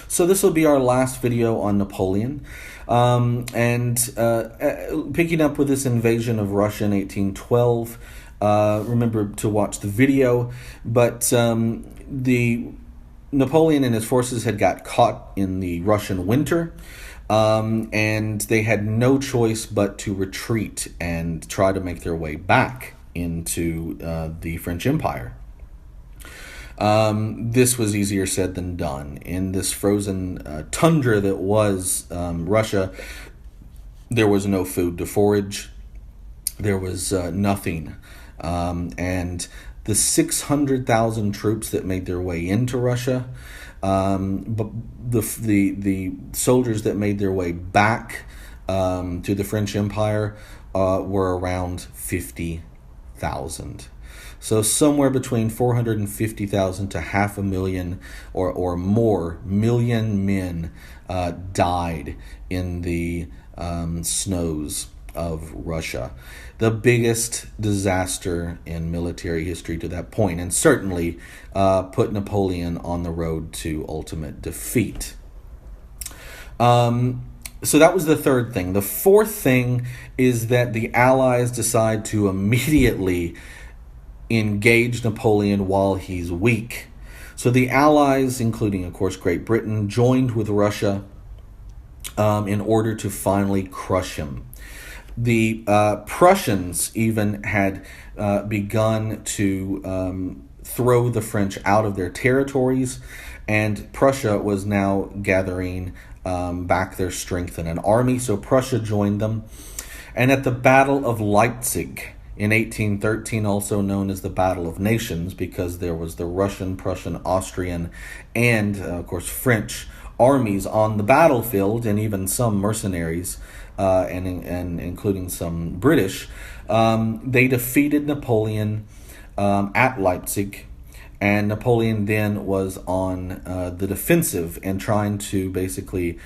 So this will be our last video on Napoleon. Picking up with this invasion of Russia in 1812, remember to watch the video, but the Napoleon and his forces had got caught in the Russian winter, and they had no choice but to retreat and try to make their way back into the French Empire. This was easier said than done. In this frozen tundra that was Russia, there was no food to forage. There was nothing. And the 600,000 troops that made their way into Russia, but the soldiers that made their way back to the French Empire were around 50,000. So somewhere between 450,000 to 500,000 or more million men died in the snows of Russia. The biggest disaster in military history to that point, and certainly put Napoleon on the road to ultimate defeat. So that was the third thing. The fourth thing is that the Allies decide to immediately engage Napoleon while he's weak. So the Allies, including, of course, Great Britain, joined with Russia in order to finally crush him. The Prussians even had begun to throw the French out of their territories, and Prussia was now gathering back their strength in an army, so Prussia joined them. And at the Battle of Leipzig in 1813, also known as the Battle of Nations, because there was the Russian, Prussian, Austrian, and, of course, French armies on the battlefield, and even some mercenaries, and including some British. They defeated Napoleon at Leipzig, and Napoleon then was on the defensive and trying to basically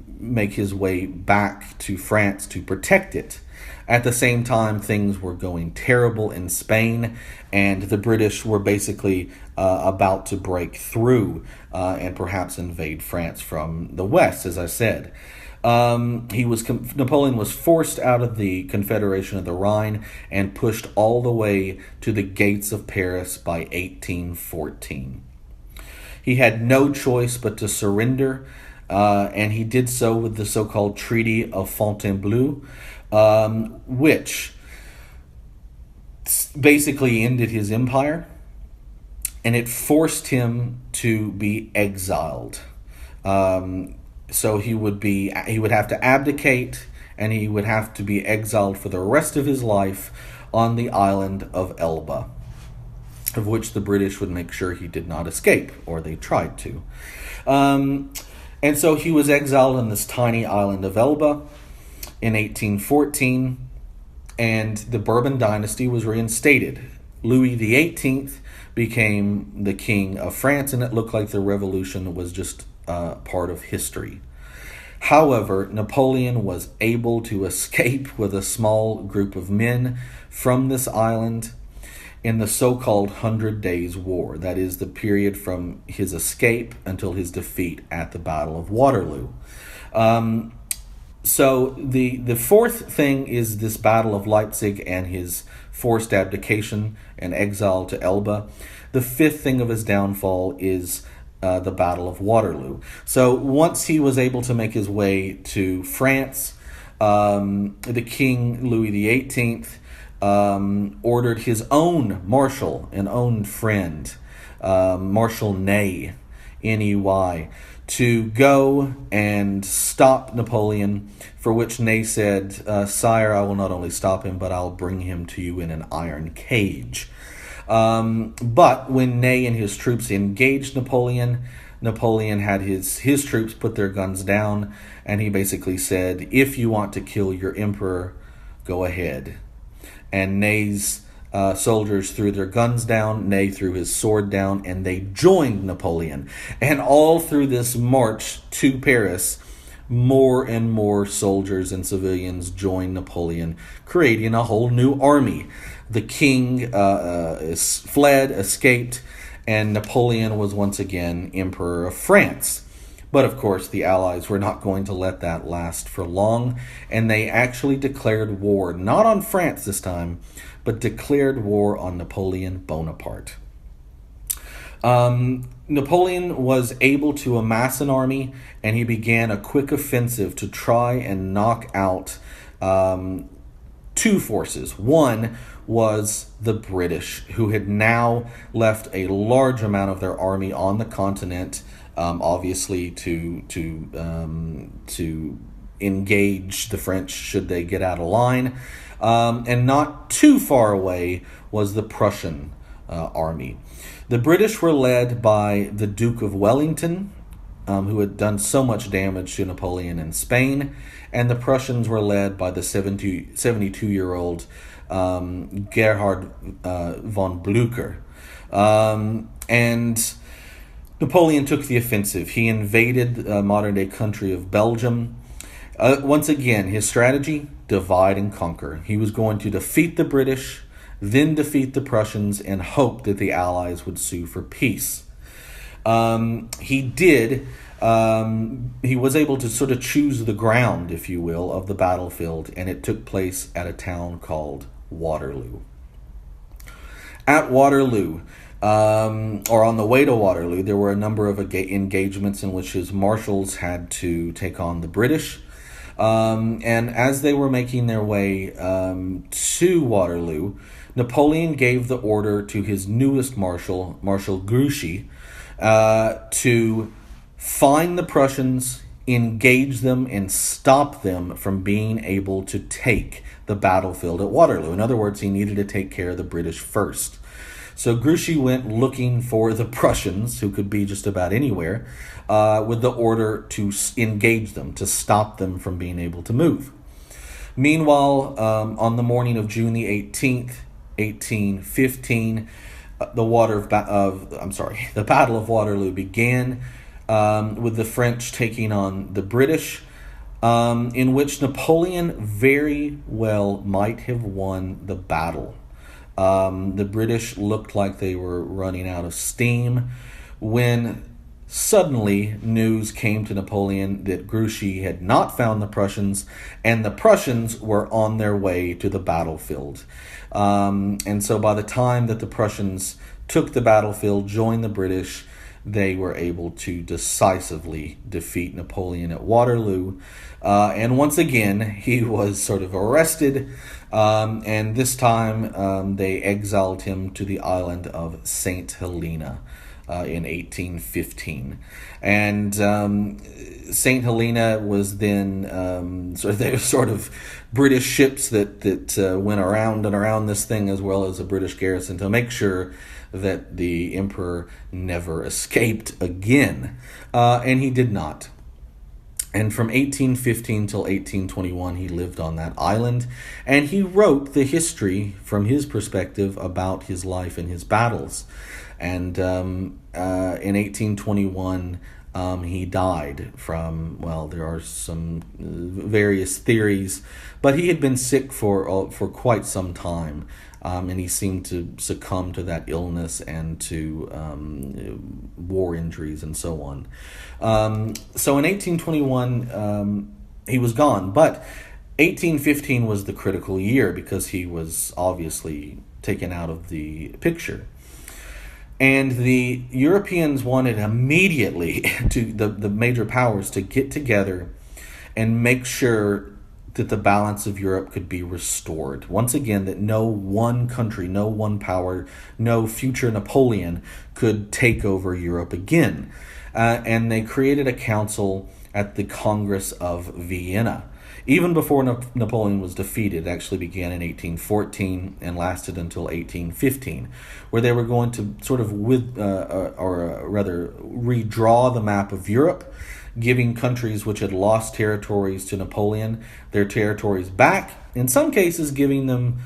make his way back to France to protect it. At the same time, things were going terrible in Spain, and the British were basically about to break through and perhaps invade France from the west, as I said. Napoleon was forced out of the Confederation of the Rhine and pushed all the way to the gates of Paris by 1814. He had no choice but to surrender, and he did so with the so-called Treaty of Fontainebleau, which basically ended his empire, and it forced him to be exiled. So he would have to abdicate, and he would have to be exiled for the rest of his life on the island of Elba, of which the British would make sure he did not escape, or they tried to. And so he was exiled on this tiny island of Elba in 1814, and the Bourbon dynasty was reinstated. Louis XVIII became the king of France, and it looked like the revolution was just part of history. However, Napoleon was able to escape with a small group of men from this island in the so-called 100 Days War. That is the period from his escape until his defeat at the Battle of Waterloo. So the fourth thing is this Battle of Leipzig and his forced abdication and exile to Elba. The fifth thing of his downfall is the Battle of Waterloo. So once he was able to make his way to France, the King Louis XVIII ordered his own marshal, an own friend, Marshal Ney, Ney, to go and stop Napoleon, for which Ney said, "Sire, I will not only stop him, but I'll bring him to you in an iron cage." But when Ney and his troops engaged Napoleon, Napoleon had his troops put their guns down, and he basically said, "If you want to kill your emperor, go ahead." And Ney's soldiers threw their guns down, Ney threw his sword down, and they joined Napoleon. And all through this march to Paris, more and more soldiers and civilians joined Napoleon, creating a whole new army. The king fled, escaped, and Napoleon was once again Emperor of France. But of course, the Allies were not going to let that last for long, and they actually declared war, not on France this time, but declared war on Napoleon Bonaparte. Napoleon was able to amass an army, and he began a quick offensive to try and knock out two forces. One was the British, who had now left a large amount of their army on the continent, obviously to engage the French should they get out of line. And not too far away was the Prussian army. The British were led by the Duke of Wellington, who had done so much damage to Napoleon in Spain, and the Prussians were led by the 72-year-old Gerhard von Blücher. And Napoleon took the offensive. He invaded the modern-day country of Belgium. Once again, his strategy, divide and conquer. He was going to defeat the British, then defeat the Prussians, and hope that the Allies would sue for peace. He did. He was able to sort of choose the ground, if you will, of the battlefield, and it took place at a town called Waterloo. At Waterloo, or on the way to Waterloo, there were a number of engagements in which his marshals had to take on the British. And as they were making their way to Waterloo, Napoleon gave the order to his newest marshal, Marshal Grouchy, to find the Prussians, engage them, and stop them from being able to take the battlefield at Waterloo. In other words, he needed to take care of the British first. So Grouchy went looking for the Prussians, who could be just about anywhere, with the order to engage them, to stop them from being able to move. Meanwhile, on the morning of June the 18th, 1815, the Battle of Waterloo began, with the French taking on the British, in which Napoleon very well might have won the battle. The British looked like they were running out of steam when suddenly news came to Napoleon that Grouchy had not found the Prussians, and the Prussians were on their way to the battlefield. And so by the time that the Prussians took the battlefield, joined the British, they were able to decisively defeat Napoleon at Waterloo. And once again, he was sort of arrested, and this time they exiled him to the island of St. Helena in 1815. And St. Helena was then sort of British ships that went around and around this thing, as well as a British garrison, to make sure that the emperor never escaped again. And he did not. And from 1815 till 1821, he lived on that island, and he wrote the history from his perspective about his life and his battles. And in 1821, he died from, well, there are some various theories, but he had been sick for quite some time. And he seemed to succumb to that illness and to war injuries and so on. So in 1821, he was gone. But 1815 was the critical year because he was obviously taken out of the picture. And the Europeans wanted immediately to the major powers to get together and make sure that the balance of Europe could be restored. Once again, that no one country, no one power, no future Napoleon could take over Europe again. And they created a council at the Congress of Vienna. Even before Napoleon was defeated, it actually began in 1814 and lasted until 1815, where they were going to sort of redraw the map of Europe, giving countries which had lost territories to Napoleon their territories back, in some cases giving them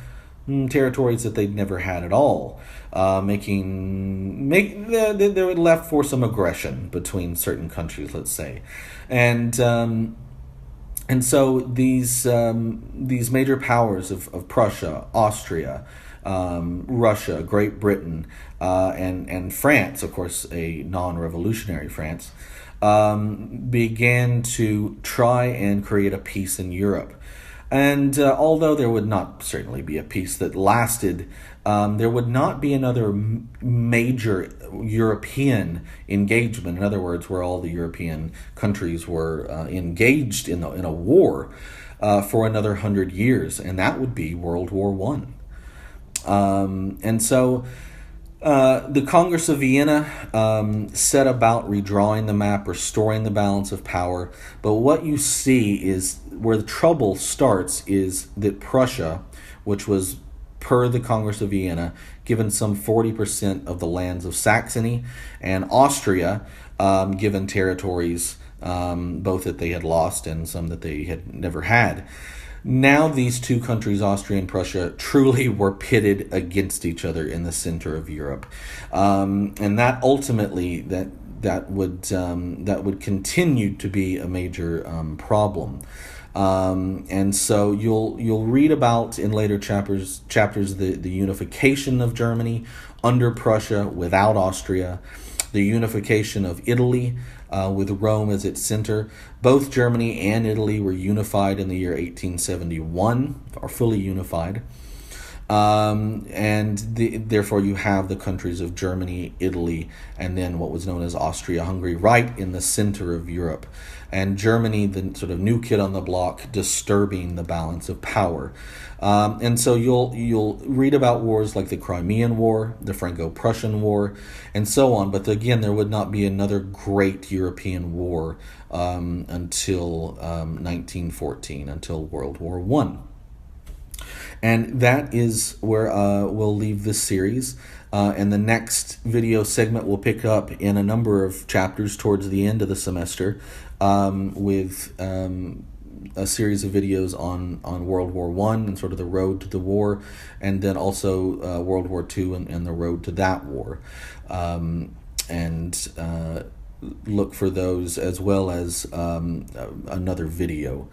territories that they'd never had at all, they were left for some aggression between certain countries, let's say. And so these major powers of Prussia, Austria, Russia, Great Britain, and France, of course, a non-revolutionary France, began to try and create a peace in Europe. And although there would not certainly be a peace that lasted, there would not be another major European engagement. In other words, where all the European countries were engaged in a war for another 100 years, and that would be World War One. And so the Congress of Vienna set about redrawing the map, restoring the balance of power. But what you see is where the trouble starts is that Prussia, which was, per the Congress of Vienna, given some 40% of the lands of Saxony, and Austria, given territories both that they had lost and some that they had never had. Now these two countries, Austria and Prussia, truly were pitted against each other in the center of Europe, and that ultimately that would continue to be a major problem. And so you'll read about in later chapters the unification of Germany under Prussia without Austria, the unification of Italy with Rome as its center. Both Germany and Italy were unified in the year 1871, or fully unified. Therefore you have the countries of Germany, Italy, and then what was known as Austria-Hungary right in the center of Europe. And Germany, the sort of new kid on the block, disturbing the balance of power. And so you'll read about wars like the Crimean War, the Franco-Prussian War, and so on. But again, there would not be another great European war until 1914, until World War One. And that is where we'll leave this series. And the next video segment will pick up in a number of chapters towards the end of the semester with a series of videos on World War One and sort of the road to the war, and then also World War Two and the road to that war. Look for those as well as another video.